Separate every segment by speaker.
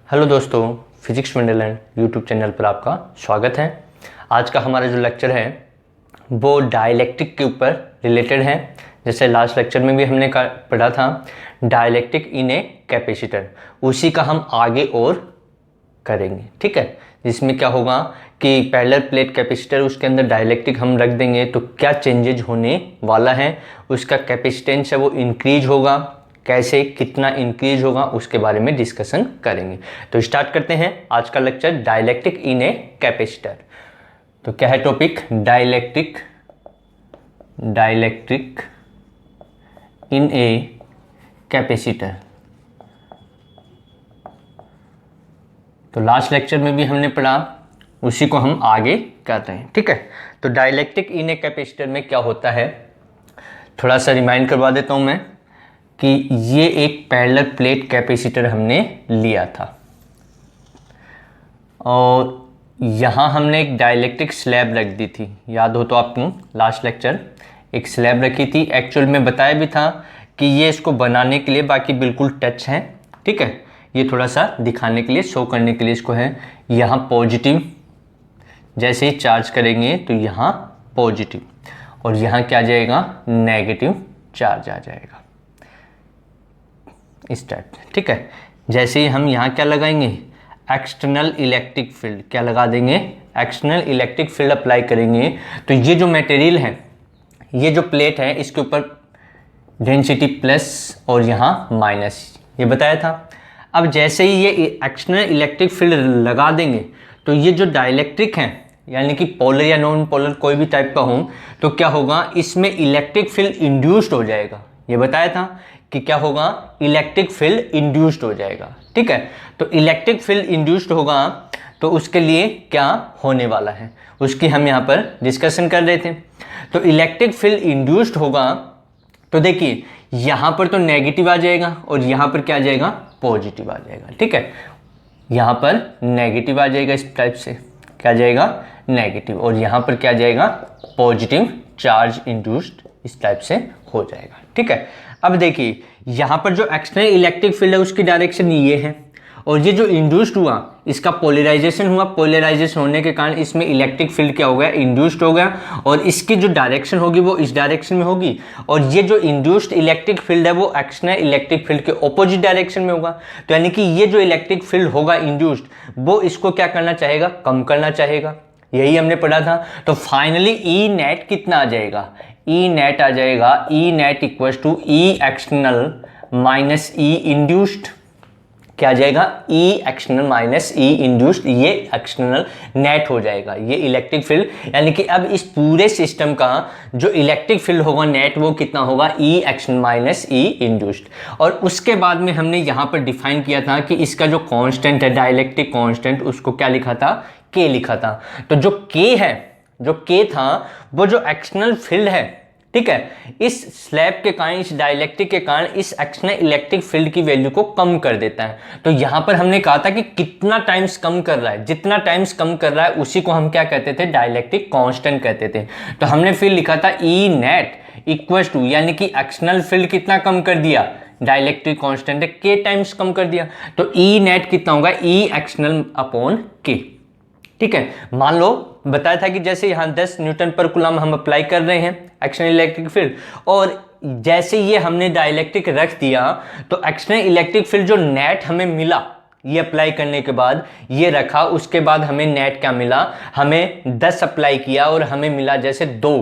Speaker 1: Hello दोस्तों, physics Wonderland YouTube channel पर आपका स्वागत है। आज का हमारा जो लेक्चर है वो डाइलेक्ट्रिक के ऊपर रिलेटेड है। जैसे लास्ट लेक्चर में भी हमने पढ़ा था डाइलेक्ट्रिक इन ए कैपेसिटर, उसी का हम आगे और करेंगे। ठीक है, जिसमें क्या होगा कि पैरेलल प्लेट कैपेसिटर, उसके अंदर डाइलेक्ट्रिक हम रख देंगे तो क्या चेंजेज होने वाला है, उसका कैपेसिटेंस है वो इंक्रीज होगा, कैसे कितना इंक्रीज होगा उसके बारे में डिस्कशन करेंगे। तो स्टार्ट करते हैं आज का lecture, dielectric in a capacitor. तो क्या है topic? Dielectric in a capacitor. तो लास्ट लेक्चर में भी हमने पढ़ा, उसी को हम आगे कर रहे हैं। ठीक है, तो डाइलेक्ट्रिक इन ए कैपेसिटर में क्या होता है थोड़ा सा रिमाइंड करवा देता हूं मैं कि ये एक पैरेलल प्लेट कैपेसिटर हमने लिया था और यहाँ हमने एक डाइलेक्ट्रिक स्लैब रख दी थी। याद हो तो आपको लास्ट लेक्चर एक स्लैब रखी थी। एक्चुअल में बताया भी था कि ये इसको बनाने के लिए बाकी बिल्कुल टच है। ठीक है, ये थोड़ा सा दिखाने के लिए, शो करने के लिए इसको है। यहाँ पॉजिटिव, जैसे ही चार्ज करेंगे तो यहाँ पॉजिटिव और यहाँ क्या आ जाएगा, नेगेटिव चार्ज आ जाएगा इस टाइप। ठीक है, जैसे ही हम यहाँ क्या लगाएंगे, एक्सटर्नल इलेक्ट्रिक फील्ड, क्या लगा देंगे, एक्सटर्नल इलेक्ट्रिक फील्ड अप्लाई करेंगे तो ये जो मटेरियल है, ये जो प्लेट है, इसके ऊपर डेंसिटी प्लस और यहाँ माइनस, ये बताया था। अब जैसे ही ये एक्सटर्नल इलेक्ट्रिक फील्ड लगा देंगे तो ये जो डाइलेक्ट्रिक है, यानी कि पोलर या नॉन पोलर कोई भी टाइप का हो, तो क्या होगा, इसमें इलेक्ट्रिक फील्ड इंड्यूस्ड हो जाएगा। ये बताया था कि क्या होगा, इलेक्ट्रिक फील्ड इंड्यूस्ड हो जाएगा। ठीक है, तो इलेक्ट्रिक फील्ड इंड्यूस्ड होगा तो उसके लिए क्या होने वाला है उसकी हम यहाँ पर डिस्कशन कर रहे थे। तो इलेक्ट्रिक फील्ड इंड्यूस्ड होगा तो देखिए यहाँ पर तो नेगेटिव आ जाएगा और यहाँ पर क्या आ जाएगा, पॉजिटिव आ जाएगा। ठीक है, यहाँ पर नेगेटिव आ जाएगा, इस टाइप से क्या आ जाएगा, नेगेटिव, और यहाँ पर क्या आ जाएगा, पॉजिटिव चार्ज इंड्यूस्ड, इस टाइप से हो जाएगा। ठीक है, अब देखिए यहाँ पर जो एक्सटर्नल इलेक्ट्रिक फील्ड है उसकी डायरेक्शन ये है और ये जो इंड्यूस्ड हुआ इसका पोलराइजेशन हुआ। पोलराइजेशन होने के कारण इसमें इलेक्ट्रिक फील्ड क्या हो गया, इंड्यूस्ड हो गया और इसकी जो डायरेक्शन होगी वो इस डायरेक्शन में होगी और ये जो इंड्यूस्ड इलेक्ट्रिक फील्ड है वो एक्सटर्नल इलेक्ट्रिक फील्ड के ऑपोजिट डायरेक्शन में होगा। तो यानी कि ये जो इलेक्ट्रिक फील्ड होगा इंड्यूस्ड, वो इसको क्या करना चाहेगा, कम करना चाहेगा। यही हमने पढ़ा था। तो फाइनली ई नेट कितना आ जाएगा, ई नेट आ जाएगा, E net equal to E external minus E induced. क्या आ जाएगा, E external minus E induced, ये एक्सटर्नल नेट हो जाएगा ये इलेक्ट्रिक फील्ड। यानी कि अब इस पूरे सिस्टम का जो इलेक्ट्रिक फील्ड होगा नेट, वो कितना होगा, ई एक्सटर्नल माइनस ई इंड्यूस्ड। और उसके बाद में हमने यहाँ पर डिफाइन किया था कि इसका जो कांस्टेंट है, डाइलेक्ट्रिक कांस्टेंट, उसको क्या लिखा था, के लिखा था। तो जो के है, जो के था वो जो एक्सटर्नल फील्ड है, ठीक है, इस स्लैब के कारण, इस डाइलेक्ट्रिक के कारण इस एक्सटर्नल इलेक्ट्रिक फील्ड की वैल्यू को कम कर देता है। तो यहां पर हमने कहा था कि कितना टाइम्स कम कर रहा है, जितना टाइम्स कम कर रहा है उसी को हम क्या कहते थे, डाइलेक्ट्रिक कांस्टेंट कहते थे। तो हमने फिर लिखा था ई नेट इक्वल टू, यानी कि एक्सटर्नल फील्ड कितना कम कर दिया, डाइलेक्ट्रिक कांस्टेंट है के टाइम्स कम कर दिया, तो ई नेट कितना होगा, ई एक्सटर्नल अपॉन के। ठीक है, मान लो बताया था कि जैसे यहाँ 10 न्यूटन पर कूलम हम अप्लाई कर रहे हैं एक्सटर्नल इलेक्ट्रिक फील्ड, और जैसे ये हमने डाइलेक्ट्रिक रख दिया तो एक्सटर्नल इलेक्ट्रिक फील्ड जो नेट हमें मिला, ये अप्लाई करने के बाद ये रखा, उसके बाद हमें नेट क्या मिला, हमें 10 अप्लाई किया और हमें मिला जैसे 2,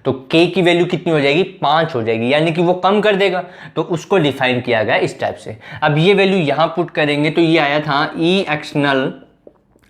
Speaker 1: तो k की वैल्यू कितनी हो जाएगी, 5 हो जाएगी, यानी कि वो कम कर देगा। तो उसको डिफाइन किया गया इस टाइप से। अब ये वैल्यू यहाँ पुट करेंगे तो ये आया था E external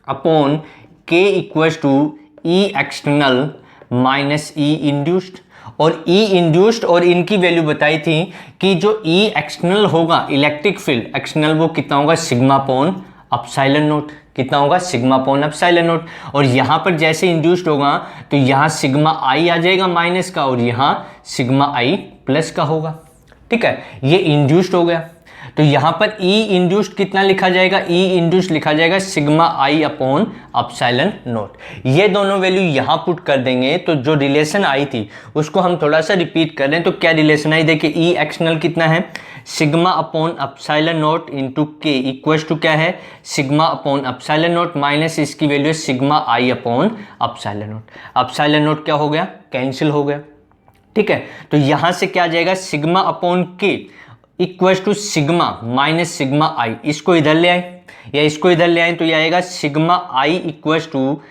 Speaker 1: upon K equal to E external minus E induced, और ई इंड्यूस्ड और इनकी वैल्यू बताई थी कि जो ई एक्सटर्नल होगा इलेक्ट्रिक फील्ड एक्सटर्नल, वो कितना होगा, सिग्मा अपॉन एप्सिलॉन नॉट, कितना होगा, सिग्मा अपॉन एप्सिलॉन नॉट। और यहाँ पर जैसे इंड्यूस्ड होगा तो यहाँ सिग्मा आई आ जाएगा माइनस का और यहाँ सिग्मा आई प्लस का होगा। ठीक है, ये इंड्यूस्ड हो गया। तो यहाँ पर ई इंड्यूस्ड कितना लिखा जाएगा, ई इंड्यूस्ड लिखा जाएगा sigma I upon epsilon not. ये दोनों वैल्यू यहाँ पुट कर देंगे तो जो रिलेशन आई थी उसको हम थोड़ा सा रिपीट कर रहे हैं। तो क्या रिलेशन आई, देखिए ई एक्सटर्नल कितना है, sigma upon epsilon naught into K equals to क्या है, sigma upon epsilon naught minus इसकी वैल्यू है sigma I upon epsilon naught. Epsilon naught क्या हो गया, कैंसिल हो गया, ठीक है। तो यहां से क्या आ जाएगा, sigma upon K equals to sigma minus sigma I, इसको इधर ले आए या इसको इधर ले आए तो यह आएगा sigma I equals to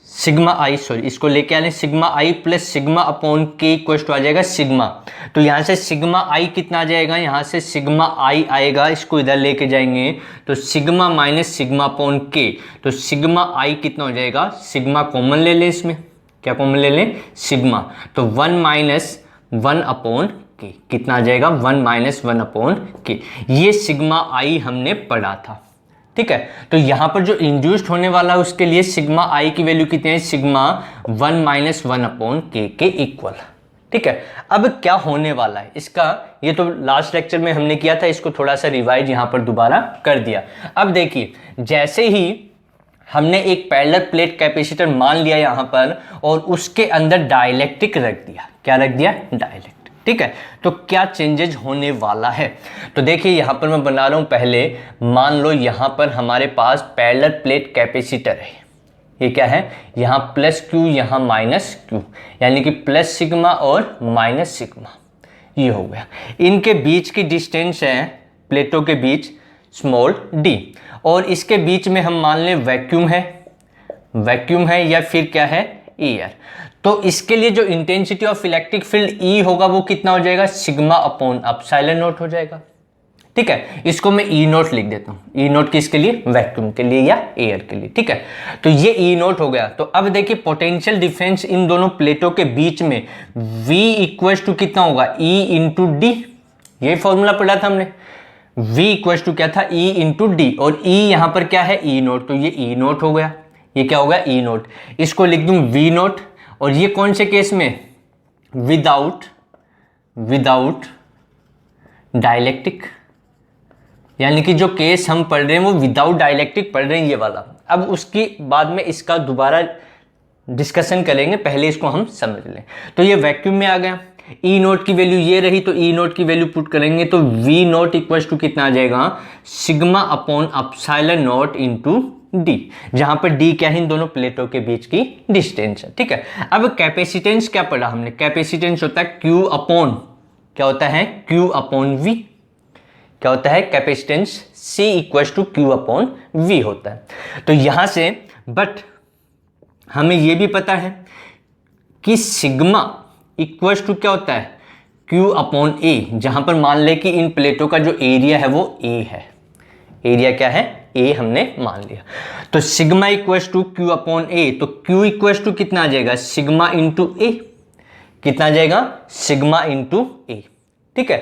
Speaker 1: sigma I, sorry इसको लेके आने sigma I plus sigma upon K equals to आ जाएगा सिग्मा। तो यहाँ से सिग्मा आई कितना आ जाएगा, यहाँ से सिग्मा आई आएगा, इसको इधर लेके जाएंगे तो सिग्मा माइनस सिग्मा अपॉन के, तो सिग्मा आई कितना हो जाएगा, सिग्मा कॉमन ले लें, इसमें क्या कॉमन ले लें, सिग्मा, तो 1 माइनस 1 अपॉन के कितना आ जाएगा, 1 माइनस 1 अपॉन के। ये सिग्मा आई हमने पढ़ा था, ठीक है। तो यहां पर जो इंड्यूस्ड होने वाला है उसके लिए सिग्मा आई की वैल्यू कितनी है, sigma 1 minus 1 upon K equal, ठीक है। अब क्या होने वाला है इसका, ये तो लास्ट लेक्चर में हमने किया था, इसको थोड़ा सा रिवाइज यहां पर दोबारा कर दिया। अब देखिए, जैसे ही हमने एक पैरेलल प्लेट कैपेसिटर मान लिया यहां पर और उसके अंदर डाइलेक्ट्रिक रख दिया, क्या रख दिया, डाइलेक्ट्रिक, ठीक है। तो क्या चेंजेज होने वाला है, तो देखिए यहां पर मैं बना रहा हूं, पहले मान लो यहां पर हमारे पास पैरेलल प्लेट कैपेसिटर है, ये क्या है, यहां प्लस क्यू यहां माइनस क्यू, यानी कि प्लस सिग्मा और माइनस सिग्मा, ये हो गया। इनके बीच की डिस्टेंस है, प्लेटों के बीच स्मॉल डी, और इसके बीच में हम मान लें वैक्यूम है या फिर क्या है, एयर। तो इसके लिए जो intensity of electric field E होगा वो कितना हो जाएगा, सिग्मा अपॉन अपसाइलन नॉट हो जाएगा, ठीक है। इसको मैं ई नोट लिख देता हूं, ई नोट किसके लिए, वैक्यूम के लिए या एयर के लिए, ठीक है। तो ये ई नोट हो गया। तो अब देखिए पोटेंशियल डिफरेंस इन दोनों प्लेटों के बीच में V इक्वल्स टू कितना होगा, E इंटू डी, ये फॉर्मूला पढ़ा था हमने, V इक्वल्स टू क्या था, E इंटू डी, और E यहां पर क्या है, ई नोट, तो ये ई नोट हो गया, ये क्या होगा, ई नोट। इसको लिख दूं V नोट, और ये कौन से केस में, विदाउट डाइलेक्ट्रिक, यानी कि जो केस हम पढ़ रहे हैं वो विदाउट डाइलेक्ट्रिक पढ़ रहे हैं, ये वाला। अब उसकी बाद में इसका दोबारा डिस्कशन करेंगे, पहले इसको हम समझ लें। तो ये वैक्यूम में आ गया, ई नोट की वैल्यू ये रही, तो ई नोट की वैल्यू पुट करेंगे तो वी नोट इक्वल्स टू कितना आ जाएगा, sigma upon epsilon naught into D, जहां पर डी क्या है, इन दोनों प्लेटों के बीच की डिस्टेंस है, ठीक है। अब कैपेसिटेंस क्या पढ़ा हमने, कैपेसिटेंस होता है क्यू अपॉन, क्या होता है, क्यू अपॉन वी, क्या होता है, capacitance C equals to Q upon V होता है। तो यहां से बट हमें यह भी पता है कि सिग्मा इक्वल्स टू क्या होता है, क्यू अपॉन ए, जहां पर मान ले कि इन प्लेटों का जो एरिया है वो ए है, एरिया क्या है, ए हमने मान लिया। तो sigma equals to Q upon A, तो क्यू इक्वल्स टू कितना आ जाएगा, सिग्मा इंटू ए, कितना आ जाएगा, सिग्मा इंटू ए, ठीक है।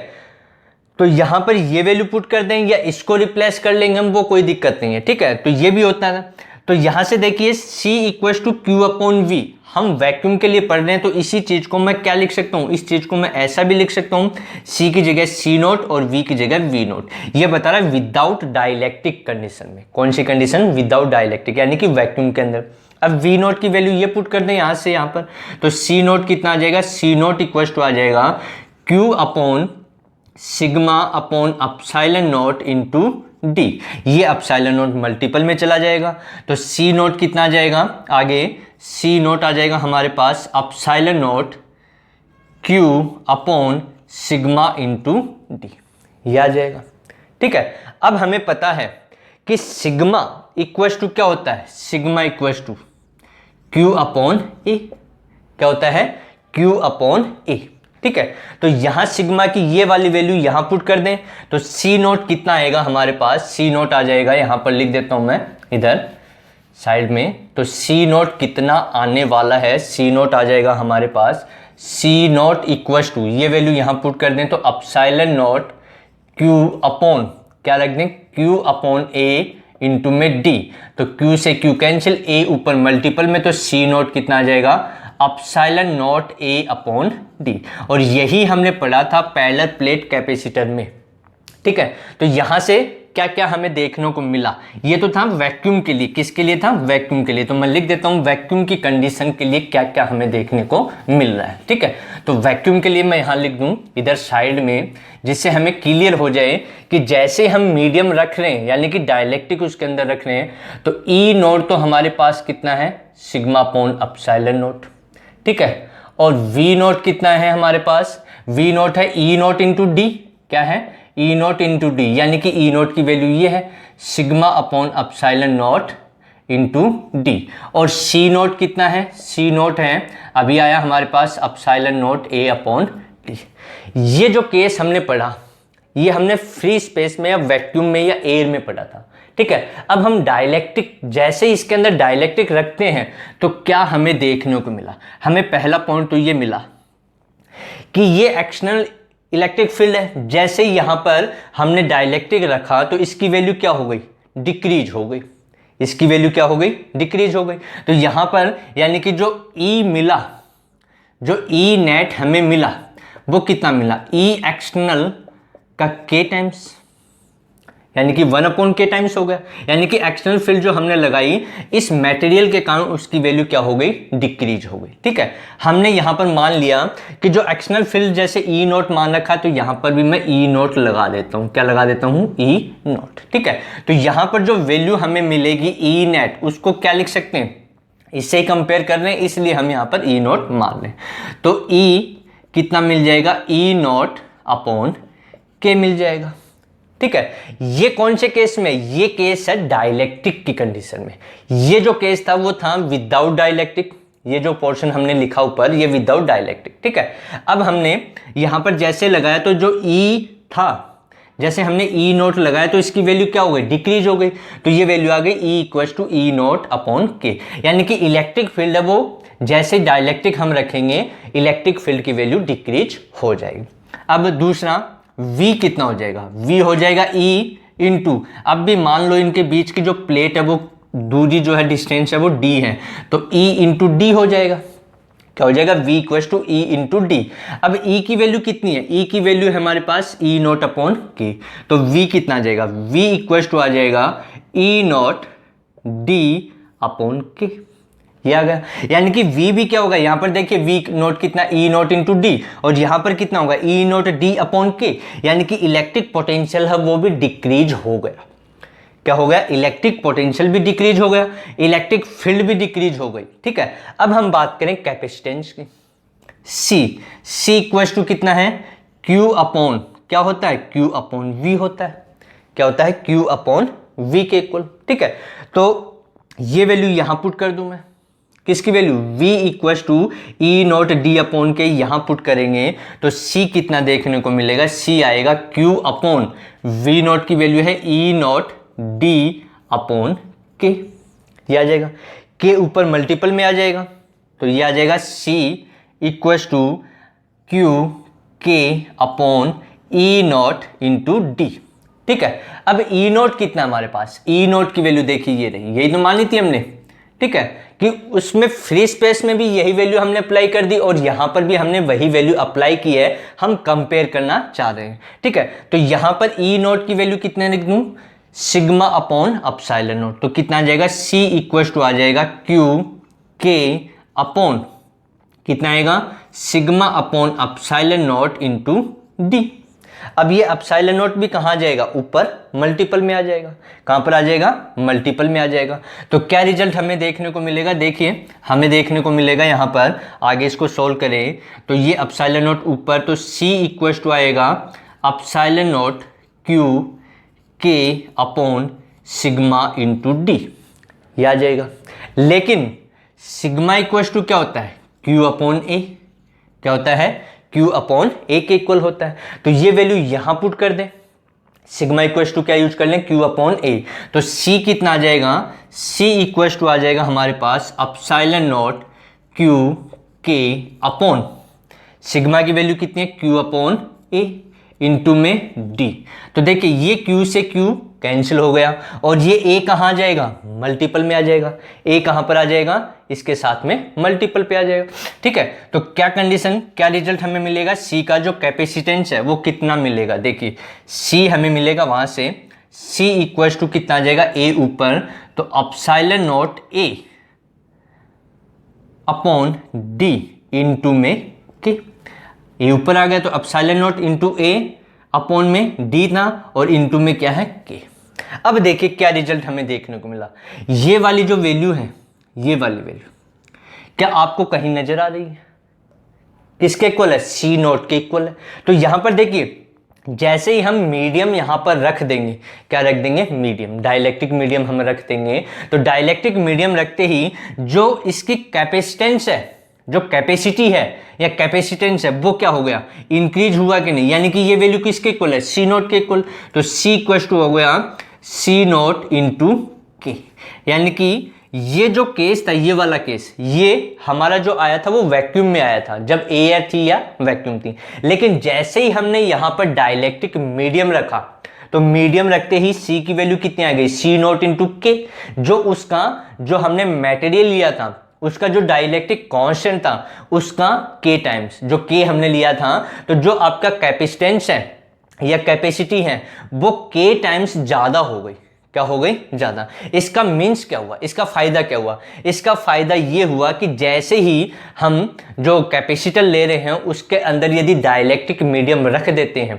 Speaker 1: तो यहां पर ये वैल्यू पुट कर दें या इसको रिप्लेस कर लेंगे हम, वो कोई दिक्कत नहीं है, ठीक है। तो ये भी होता है। तो यहां से देखिए C equals to Q upon V, हम वैक्यूम के लिए पढ़ रहे हैं, तो इसी चीज को मैं क्या लिख सकता हूं, इस चीज को मैं ऐसा भी लिख सकता हूं, C की जगह C नोट और V की जगह V नोट। ये बता रहा है विदाउट डाइलेक्ट्रिक कंडीशन में, कौन सी कंडीशन, विदाउट डाइलेक्ट्रिक, यानी कि वैक्यूम के अंदर। अब V नोट की वैल्यू ये पुट कर दें यहां से यहां पर, तो C नोट कितना आ जाएगा, C नोट इक्वल्स टू आ जाएगा Q upon sigma upon epsilon naught into D, ये अपसाइलन नॉट मल्टीपल में चला जाएगा, तो सी नोट कितना आ जाएगा, आगे सी नोट आ जाएगा हमारे पास epsilon naught Q upon sigma into D, ये आ जाएगा, ठीक है। अब हमें पता है कि सिग्मा इक्वल्स टू क्या होता है, sigma equals to Q upon A, क्या होता है, क्यू अपॉन ए, ठीक है। तो यहां सिग्मा की ये वाली वैल्यू यहां पुट कर दें तो सी नोट कितना आएगा हमारे पास, सी नोट आ जाएगा, यहां पर लिख देता हूं मैं इधर साइड में, तो सी नोट कितना आने वाला है, सी नोट आ जाएगा हमारे पास, सी नोट इक्वल्स टू ये वैल्यू यहां पुट कर दें तो अपसाइलन नोट क्यू अपॉन क्या रख दें, क्यू अपॉन ए इंटू में डी, तो क्यू से क्यू कैंसिल, ए ऊपर मल्टीपल में, तो सी नोट कितना आ जाएगा, epsilon not a upon D. और यही हमने पढ़ा था पैरेलल प्लेट कैपेसिटर में, ठीक है। तो यहां से क्या क्या हमें देखने को मिला। ये तो था वैक्यूम के लिए, किसके लिए था, वैक्यूम के लिए। तो मैं लिख देता हूँ वैक्यूम की कंडीशन के लिए क्या क्या हमें देखने को मिल रहा है। ठीक है, तो वैक्यूम के लिए मैं यहाँ लिख दूँ इधर साइड में, जिससे हमें क्लियर हो जाए कि जैसे हम मीडियम रख रहे हैं यानी कि डाइलेक्ट्रिक उसके अंदर रख रहे हैं, तो ई नोट तो हमारे पास कितना है, सिग्मा अपॉन एप्सिलॉन नोट। ठीक है, और वी नोट कितना है हमारे पास, वी नोट है ई नोट इंटू डी। क्या है, ई नोट इंटू डी, यानी कि ई नोट की वैल्यू ये है sigma upon epsilon note into D. और सी नोट कितना है, सी नोट है अभी आया हमारे पास एप्सिलॉन नोट ए अपॉन डी। ये जो केस हमने पढ़ा ये हमने फ्री स्पेस में या वैक्यूम में या एयर में पढ़ा था। ठीक है, अब हम डाइलेक्ट्रिक, जैसे इसके अंदर डाइलेक्ट्रिक रखते हैं तो क्या हमें देखने को मिला। हमें पहला पॉइंट तो ये मिला कि ये एक्सटर्नल इलेक्ट्रिक फील्ड है। जैसे यहां पर हमने डाइलेक्ट्रिक रखा तो इसकी वैल्यू क्या हो गई, डिक्रीज हो गई। इसकी वैल्यू क्या हो गई, डिक्रीज हो गई। तो यहां पर यानी कि जो ई मिला, जो ई नेट हमें मिला वो कितना मिला, ई एक्सटर्नल का के टाइम्स, यानी कि 1 अपॉन के टाइम्स हो गया। यानी कि एक्सटर्नल फील्ड जो हमने लगाई इस मटेरियल के कारण उसकी वैल्यू क्या हो गई, डिक्रीज हो गई। ठीक है, हमने यहां पर मान लिया कि जो एक्सटर्नल फील्ड जैसे ई नोट मान रखा, तो यहां पर भी मैं ई नोट लगा देता हूं। क्या लगा देता हूं, ई नोट। ठीक है, तो यहां पर जो वैल्यू हमें मिलेगी ई नेट, उसको क्या लिख सकते हैं, इससे कंपेयर कर रहे हैं इसलिए हम यहां पर ई नोट मान रहे हैं। तो ई कितना मिल जाएगा, ई नोट अपॉन के मिल जाएगा। ठीक है, ये कौन से केस में, ये केस है डाइलेक्ट्रिक की कंडीशन में। ये जो केस था वो था विदाउट डाइलेक्ट्रिक, ये जो पोर्शन हमने लिखा ऊपर ये विदाउट डाइलेक्ट्रिक। ठीक है, अब हमने यहां पर जैसे लगाया तो जो ई था, जैसे हमने ई नोट लगाया तो इसकी वैल्यू क्या हो गई, डिक्रीज हो गई। तो ये वैल्यू आ गई E equals to E naught upon K, यानी कि इलेक्ट्रिक फील्ड है वो जैसे डाइलेक्ट्रिक हम रखेंगे इलेक्ट्रिक फील्ड की वैल्यू डिक्रीज हो जाएगी। अब दूसरा V कितना हो जाएगा, V हो जाएगा E इंटू, अब भी मान लो इनके बीच की जो प्लेट है वो दूरी जो है डिस्टेंस है वो D है, तो E इंटू डी हो जाएगा। क्या हो जाएगा, V equals to E into D. अब E की वैल्यू कितनी है, E की वैल्यू है हमारे पास E नोट अपॉन के, तो V कितना आ जाएगा, V इक्वल्स टू आ जाएगा E नोट D अपॉन के। ये आ गया, यानी कि V भी क्या होगा, यहां पर देखिए V नोट कितना, E नोट इंटू डी, और यहां पर कितना होगा, E note D upon K, यानी कि इलेक्ट्रिक पोटेंशियल है वो भी डिक्रीज हो गया। क्या हो गया, इलेक्ट्रिक पोटेंशियल भी डिक्रीज हो गया, इलेक्ट्रिक फील्ड भी डिक्रीज हो गई। ठीक है, अब हम बात करें कैपेसिटेंस की। C इक्वल्स टू कितना है, Q अपॉन क्या होता है, Q अपॉन V होता है। क्या होता है, Q अपॉन V के इक्वल। ठीक है, तो ये वैल्यू यहां पुट कर दूं मैं, किसकी value, V equals to E naught D upon K, यहां पुट करेंगे तो C कितना देखने को मिलेगा, C आएगा Q अपॉन V नोट की वैल्यू है ई नोट D अपॉन के। ये आ जाएगा, के ऊपर मल्टीपल में आ जाएगा, तो ये आ जाएगा C इक्वल्स टू Q के अपॉन ई नोट इंटू डी। ठीक है, अब ई नोट कितना हमारे पास, ई नोट की वैल्यू देखिए ये रही, यही तो मान ली थी हमने। ठीक है, कि उसमें फ्री स्पेस में भी यही वैल्यू हमने अप्लाई कर दी और यहां पर भी हमने वही वैल्यू अप्लाई की है, हम कंपेयर करना चाह रहे हैं। ठीक है, तो यहां पर ई नोट की वैल्यू कितने लिख दूं, सिग्मा अपॉन एप्सिलॉन नोट, तो कितना आ जाएगा, C इक्वल्स टू आ जाएगा Q के अपॉन कितना आएगा, sigma upon epsilon note into D. अब ये एप्सिलॉन नोट भी कहाँ जाएगा, ऊपर मल्टीपल में आ जाएगा। कहाँ पर आ जाएगा, मल्टीपल में आ जाएगा। तो क्या रिजल्ट हमें देखने को मिलेगा, देखिए हमें देखने को मिलेगा यहाँ पर, आगे इसको सोल्व करें तो ये एप्सिलॉन नोट ऊपर, तो C इक्वल्स टू आएगा एप्सिलॉन नोट Q के अपॉन सिग्मा इंटू डी, ये आ जाएगा। लेकिन सिग्मा इक्वल्स टू क्या होता है, Q अपॉन ए, क्या होता है, Q अपॉन ए के इक्वल होता है। तो ये वैल्यू यहां पुट कर दें, सिग्मा इक्वल्स टू क्या यूज कर लें, Q अपॉन ए, तो C कितना आ जाएगा, C इक्वल्स टू आ जाएगा हमारे पास एप्सिलॉन नोट Q के अपॉन सिग्मा की वैल्यू कितनी है, Q अपॉन ए इंटू में D। तो देखिए ये Q से Q कैंसिल हो गया और ये A कहाँ जाएगा, मल्टीपल में आ जाएगा। A कहाँ पर आ जाएगा, इसके साथ में मल्टीपल पे आ जाएगा। ठीक है, तो क्या कंडीशन, क्या रिजल्ट हमें मिलेगा, C का जो कैपेसिटेंस है वो कितना मिलेगा, देखिए C हमें मिलेगा वहां से C इक्वल्स टू कितना आ जाएगा, A ऊपर, तो epsilon not A upon D into में K। A ऊपर आ गया तो epsilon not into A upon में D था और इंटू में क्या है K। अब देखिए क्या रिजल्ट हमें देखने को मिला। ये वाली जो वैल्यू है, ये वाली वैल्यू क्या आपको कहीं नजर आ रही है? किसके इक्वल है? C नॉट के इक्वल है। तो यहां पर देखिए जैसे ही हम मीडियम यहां पर रख देंगे, क्या रख देंगे? मीडियम, डाइलेक्ट्रिक मीडियम हम रख देंगे। तो डाइलेक्ट्रिक मीडियम रखते ही जो इसकी कैपेसिटेंस है, जो कैपेसिटी है या कैपेसिटेंस है, वो क्या हो गया? इंक्रीज हुआ कि नहीं? यानी कि ये वैल्यू किसके इक्वल है? C नॉट के इक्वल। तो C इक्वल टू हो गया C नॉट इंटू के। यानी कि ये जो केस था, ये वाला केस, ये हमारा जो आया था वो वैक्यूम में आया था, जब एयर थी या वैक्यूम थी। लेकिन जैसे ही हमने यहां पर डाइलेक्ट्रिक मीडियम रखा, तो मीडियम रखते ही C की वैल्यू कितनी आ गई? C नॉट इंटू के। जो उसका, जो हमने मटेरियल लिया था, उसका जो डाइलेक्ट्रिक कांस्टेंट था, उसका K टाइम्स, जो K हमने लिया था, तो जो आपका कैपेसिटेंस है या कैपेसिटी है, वो K टाइम्स ज्यादा हो गई। क्या हो गई? ज्यादा। इसका मीन्स क्या हुआ? इसका फायदा क्या हुआ? इसका फायदा ये हुआ कि जैसे ही हम जो कैपेसिटर ले रहे हैं उसके अंदर यदि डाइलेक्ट्रिक मीडियम रख देते हैं,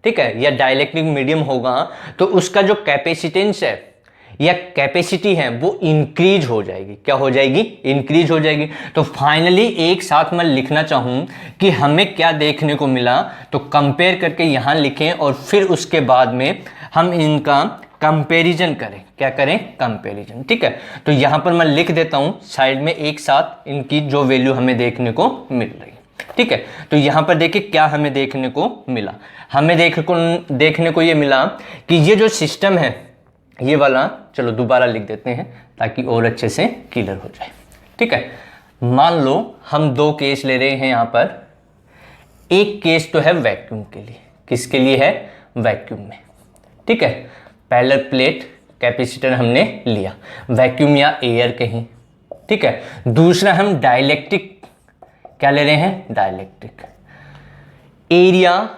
Speaker 1: ठीक है, या डाइलेक्ट्रिक मीडियम होगा, तो उसका जो कैपेसिटेंस है या कैपेसिटी है वो इंक्रीज हो जाएगी। क्या हो जाएगी? इंक्रीज हो जाएगी। तो फाइनली एक साथ मैं लिखना चाहूं कि हमें क्या देखने को मिला, तो कंपेयर करके यहां लिखें और फिर उसके बाद में हम इनका कंपैरिजन करें। क्या करें? कंपैरिजन। ठीक है, तो यहां पर मैं लिख देता हूं साइड में एक साथ इनकी जो वैल्यू हमें देखने को मिल रही है। ठीक है, तो यहां पर देखिए क्या हमें देखने को मिला। हमें देखने को ये मिला कि ये जो सिस्टम है, ये वाला, चलो दोबारा लिख देते हैं ताकि और अच्छे से क्लियर हो जाए। ठीक है, मान लो हम दो केस ले रहे हैं यहां पर। एक केस तो है वैक्यूम के लिए। किसके लिए है? वैक्यूम में। ठीक है, पैरेलल प्लेट कैपेसिटर हमने लिया, वैक्यूम या एयर कहीं। ठीक है, दूसरा हम डाइलेक्ट्रिक, क्या ले रहे हैं? डाइलेक्ट्रिक। एरिया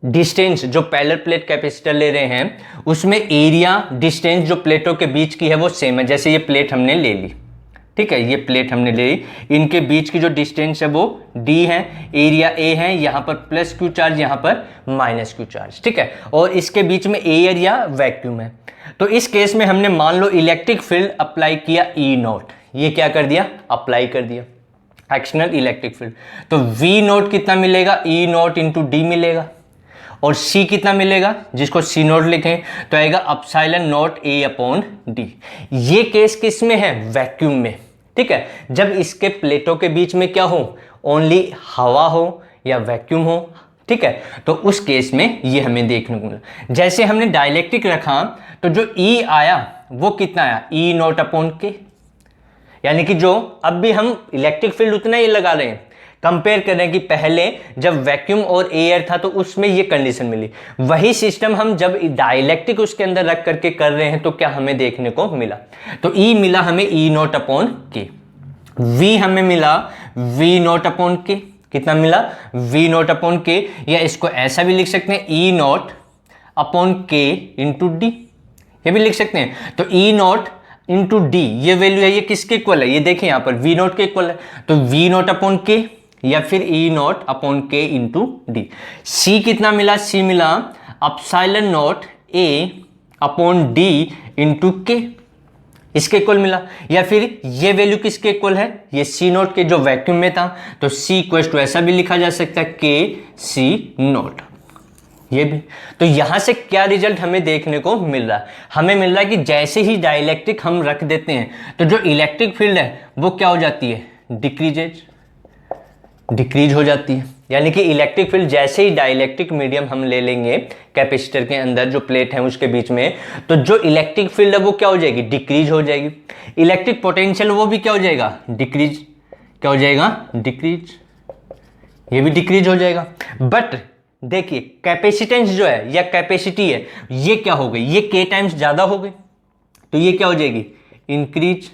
Speaker 1: डिस्टेंस जो पैरेलल प्लेट कैपेसिटर ले रहे हैं, उसमें एरिया डिस्टेंस जो प्लेटों के बीच की है वो सेम है। जैसे ये प्लेट हमने ले ली, ठीक है, ये प्लेट हमने ले ली, इनके बीच की जो डिस्टेंस है वो d है, एरिया a है, यहां पर प्लस q चार्ज, यहां पर माइनस q चार्ज। ठीक है, और इसके बीच में एयर या वैक्यूम है। तो इस केस में हमने मान लो इलेक्ट्रिक फील्ड अप्लाई किया E नॉट। ये क्या कर दिया? अप्लाई कर दिया एक्सटर्नल इलेक्ट्रिक फील्ड। तो V नॉट कितना मिलेगा? E नॉट इंटू डी मिलेगा। और C कितना मिलेगा, जिसको C नॉट लिखें तो आएगा epsilon not A upon D। ये केस किस में है? वैक्यूम में। ठीक है, जब इसके प्लेटों के बीच में क्या हो? ओनली हवा हो या वैक्यूम हो। ठीक है, तो उस केस में ये हमें देखने को मिला। जैसे हमने डाइलेक्ट्रिक रखा तो जो E आया वो कितना आया? E not upon K. यानी कि जो अब भी हम इलेक्ट्रिक फील्ड उतना ही लगा रहे हैं, कंपेयर कर रहे हैं कि पहले जब वैक्यूम और एयर था तो उसमें ये कंडीशन मिली। वही सिस्टम हम जब डाइलेक्ट्रिक उसके अंदर रख करके कर रहे हैं तो क्या हमें देखने को मिला? तो E मिला हमें E नॉट अपॉन के। V हमें मिला V नॉट अपॉन के। कितना मिला? V नॉट अपॉन के। या इसको ऐसा भी लिख सकते हैं E नॉट अपॉन के इंटू डी, ये भी लिख सकते हैं। तो E नॉट इंटू डी ये वैल्यू है, ये किसके इक्वल है? ये देखें यहाँ पर V नॉट के इक्वल है। तो V नॉट अपॉन के या फिर E नॉट अपॉन के इंटू डी। C कितना मिला? C मिला epsilon not A upon D into के, इसके इक्वल मिला। या फिर ये वैल्यू किसके इक्वल है? ये C नॉट के जो वैक्यूम में था। तो C इक्वल टू ऐसा भी लिखा जा सकता है के C नॉट, ये भी। तो यहां से क्या रिजल्ट हमें देखने को मिल रहा है? हमें मिल रहा है कि जैसे ही डाइलेक्ट्रिक हम रख देते हैं तो जो इलेक्ट्रिक फील्ड है वो क्या हो जाती है? डिक्रीज हो जाती है। यानी कि इलेक्ट्रिक फील्ड जैसे ही डाइलेक्ट्रिक मीडियम हम ले लेंगे कैपेसिटर के अंदर जो प्लेट है उसके बीच में, तो जो इलेक्ट्रिक फील्ड है वो क्या हो जाएगी? डिक्रीज हो जाएगी। इलेक्ट्रिक पोटेंशियल वो भी क्या हो जाएगा? डिक्रीज। क्या हो जाएगा? डिक्रीज। ये भी डिक्रीज हो जाएगा। बट देखिए कैपेसिटेंस जो है या कैपेसिटी है, ये क्या हो गई? ये के टाइम्स ज्यादा हो गई, तो ये क्या हो जाएगी? इंक्रीज।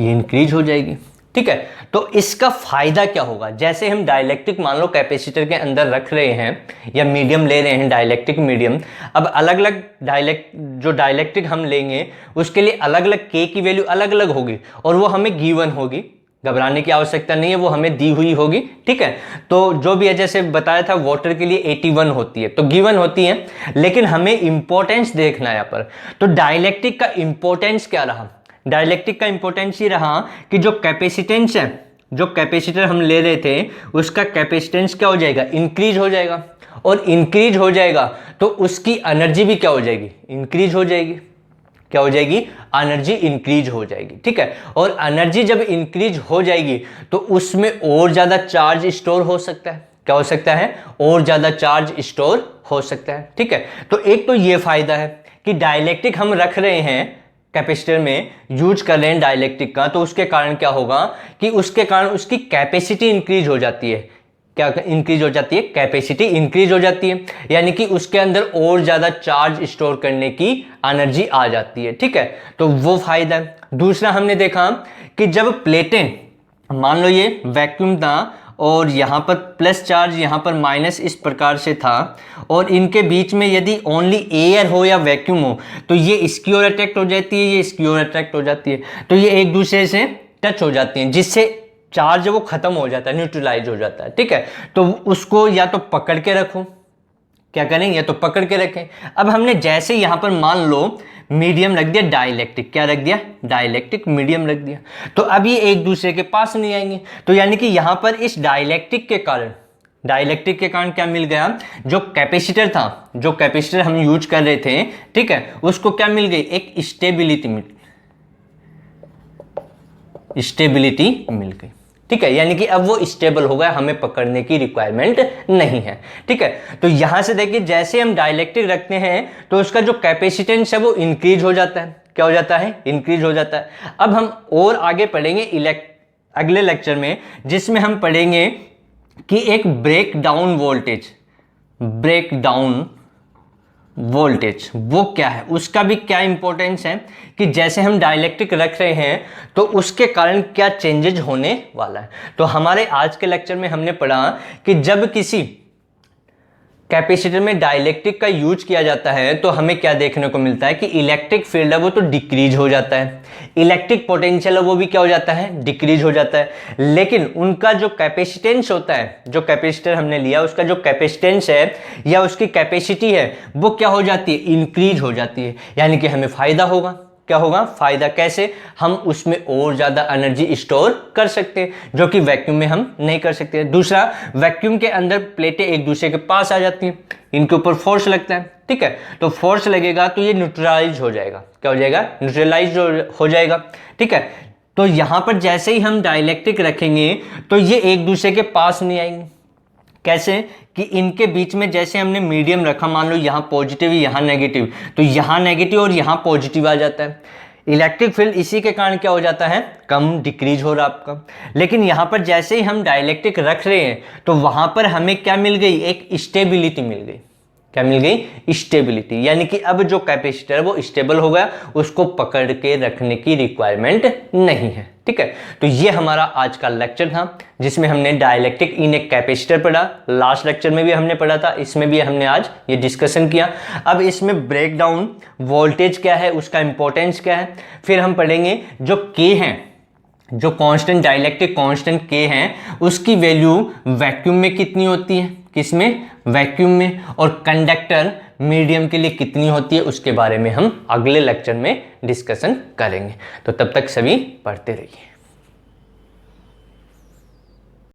Speaker 1: ये इंक्रीज हो जाएगी। ठीक है। तो इसका फायदा क्या होगा, जैसे हम डाइलेक्ट्रिक मान लो कैपेसिटर के अंदर रख रहे हैं या मीडियम ले रहे हैं, डाइलेक्ट्रिक मीडियम, अब अलग अलग डाइलेक्ट्रिक हम लेंगे उसके लिए अलग अलग के की वैल्यू अलग अलग होगी और वो हमें गिवन होगी, घबराने की आवश्यकता नहीं है, वो हमें दी हुई होगी, ठीक है। तो जो भी है, जैसे बताया था वाटर के लिए 81 होती है, तो गिवन होती है, लेकिन हमें इंपॉर्टेंस देखना है यहाँ पर। तो डाइलेक्ट्रिक का इंपॉर्टेंस क्या रहा, डाइलेक्ट्रिक का इंपॉर्टेंस ये रहा कि जो कैपेसिटेंस है, जो कैपेसिटर हम ले रहे थे उसका कैपेसिटेंस क्या हो जाएगा, इंक्रीज हो जाएगा, और इंक्रीज हो जाएगा तो उसकी एनर्जी भी क्या हो जाएगी, इंक्रीज हो जाएगी। क्या हो जाएगी, एनर्जी इंक्रीज हो जाएगी, ठीक है। और एनर्जी जब इंक्रीज हो जाएगी तो उसमें और ज्यादा चार्ज स्टोर हो सकता है, क्या हो सकता है, और ज्यादा चार्ज स्टोर हो सकता है, ठीक है। तो एक तो ये फायदा है कि डाइलेक्ट्रिक हम रख रहे हैं कैपेसिटर में, यूज कर रहे हैं डाइलेक्ट्रिक का, तो उसके कारण क्या होगा कि उसके कारण उसकी कैपेसिटी इंक्रीज हो जाती है। क्या इंक्रीज हो जाती है, कैपेसिटी इंक्रीज हो जाती है, यानी कि उसके अंदर और ज्यादा चार्ज स्टोर करने की एनर्जी आ जाती है, ठीक है। तो वो फायदा है। दूसरा हमने देखा कि जब प्लेटें, मान लो ये वैक्यूम था और यहाँ पर प्लस चार्ज यहाँ पर माइनस इस प्रकार से था, और इनके बीच में यदि ओनली एयर हो या वैक्यूम हो तो ये इसकी ओर अट्रैक्ट हो जाती है, ये इसकी ओर अट्रैक्ट हो जाती है, तो ये एक दूसरे से टच हो जाती हैं, जिससे चार्ज वो खत्म हो जाता है, न्यूट्रलाइज हो जाता है, ठीक है। तो उसको या तो पकड़ के रखो, क्या करें, या तो पकड़ के रखें। अब हमने जैसे यहां पर मान लो मीडियम रख दिया डाइलेक्ट्रिक, क्या रख दिया, डाइलेक्ट्रिक मीडियम रख दिया, तो अब ये एक दूसरे के पास नहीं आएंगे, तो यानी कि यहां पर इस डाइलेक्ट्रिक के कारण क्या मिल गया, जो कैपेसिटर था, जो कैपेसिटर हम यूज कर रहे थे, ठीक है, उसको क्या मिल गई, एक स्टेबिलिटी मिल गई, ठीक है। यानी कि अब वो स्टेबल हो गया, हमें पकड़ने की रिक्वायरमेंट नहीं है, ठीक है। तो यहां से देखिए जैसे हम डाइलेक्ट्रिक रखते हैं तो उसका जो कैपेसिटेंस है वो इंक्रीज हो जाता है, क्या हो जाता है, इंक्रीज हो जाता है। अब हम और आगे पढ़ेंगे अगले लेक्चर में, जिसमें हम पढ़ेंगे कि एक ब्रेक डाउन वोल्टेज वो क्या है, उसका भी क्या इंपॉर्टेंस है, कि जैसे हम डाइलेक्ट्रिक रख रहे हैं तो उसके कारण क्या चेंजेज होने वाला है। तो हमारे आज के लेक्चर में हमने पढ़ा कि जब किसी कैपेसिटर में डाइलेक्ट्रिक का यूज किया जाता है तो हमें क्या देखने को मिलता है कि इलेक्ट्रिक फील्ड है वो तो डिक्रीज हो जाता है, इलेक्ट्रिक पोटेंशियल है वो भी क्या हो जाता है, डिक्रीज हो जाता है। लेकिन उनका जो कैपेसिटेंस होता है, जो कैपेसिटर हमने लिया उसका जो कैपेसिटेंस है या उसकी कैपेसिटी है वो क्या हो जाती है, इंक्रीज हो जाती है। यानी कि हमें फायदा होगा, क्या होगा, फायदा। कैसे, हम उसमें और ज्यादा एनर्जी स्टोर कर सकते हैं, जो कि वैक्यूम में हम नहीं कर सकते। दूसरा, वैक्यूम के अंदर प्लेटें एक दूसरे के पास आ जाती हैं, इनके ऊपर फोर्स लगता है, ठीक है, तो फोर्स लगेगा तो ये न्यूट्रलाइज हो जाएगा, क्या हो जाएगा, न्यूट्रलाइज हो जाएगा, ठीक है। तो यहां पर जैसे ही हम डाइलेक्ट्रिक रखेंगे तो ये एक दूसरे के पास नहीं आएंगे। कैसे, कि इनके बीच में जैसे हमने मीडियम रखा, मान लो यहाँ पॉजिटिव यहाँ नेगेटिव, तो यहाँ नेगेटिव और यहाँ पॉजिटिव आ जाता है। इलेक्ट्रिक फील्ड इसी के कारण क्या हो जाता है, कम डिक्रीज हो रहा आपका। लेकिन यहाँ पर जैसे ही हम डाइलेक्ट्रिक रख रहे हैं तो वहां पर हमें क्या मिल गई, एक स्टेबिलिटी मिल गई। क्या मिल गई, स्टेबिलिटी, यानी कि अब जो कैपेसिटर है वो स्टेबल हो गया, उसको पकड़ के रखने की रिक्वायरमेंट नहीं है, ठीक है। तो ये हमारा आज का लेक्चर था जिसमें हमने डाइलेक्ट्रिक इन एक कैपेसिटर पढ़ा, लास्ट लेक्चर में भी हमने पढ़ा था, इसमें भी हमने आज ये डिस्कशन किया। अब इसमें ब्रेकडाउन वोल्टेज क्या है, उसका इंपॉर्टेंस क्या है, फिर हम पढ़ेंगे जो के हैं, जो कांस्टेंट डाइलेक्ट्रिक कांस्टेंट के हैं उसकी वैल्यू वैक्यूम में कितनी होती है, किसमें, वैक्यूम में, और कंडक्टर मीडियम के लिए कितनी होती है उसके बारे में हम अगले लेक्चर में डिस्कशन करेंगे। तो तब तक सभी पढ़ते रहिए।